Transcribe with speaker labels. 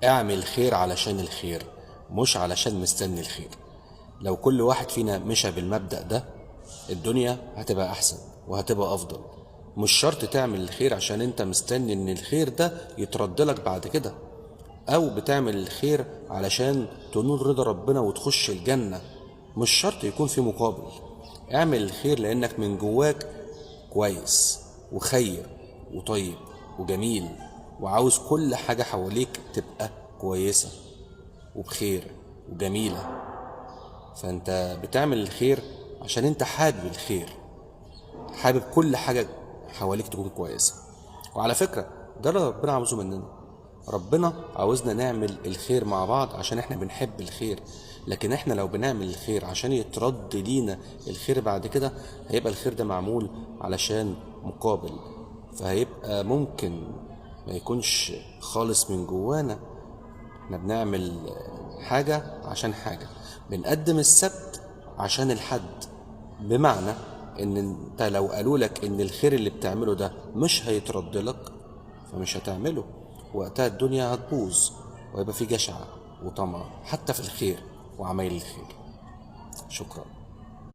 Speaker 1: اعمل خير علشان الخير، مش علشان مستني الخير. لو كل واحد فينا مشى بالمبدأ ده، الدنيا هتبقى احسن وهتبقى افضل. مش شرط تعمل الخير عشان انت مستني ان الخير ده يترد لك بعد كده، او بتعمل الخير علشان تنول رضا ربنا وتخش الجنة. مش شرط يكون في مقابل. اعمل الخير لانك من جواك كويس وخير وطيب وجميل، وعاوز كل حاجة حواليك تبقى كويسة وبخير وجميلة. فانت بتعمل الخير عشان انت حابب الخير، حابب كل حاجة حواليك تكون كويسة. وعلى فكرة ده اللي ربنا عاوزه مننا. ربنا عاوزنا نعمل الخير مع بعض عشان احنا بنحب الخير. لكن احنا لو بنعمل الخير عشان يترد لينا الخير بعد كده، هيبقى الخير ده معمول علشان مقابل، فهيبقى ممكن ما يكونش خالص من جوانا. احنا بنعمل حاجة عشان حاجة، بنقدم السبت عشان الحد. بمعنى ان انت لو قالوا لك ان الخير اللي بتعمله ده مش هيترد لك، فمش هتعمله. وقتها الدنيا هتبوظ، ويبقى في جشع وطمع حتى في الخير وعمايل الخير. شكرا.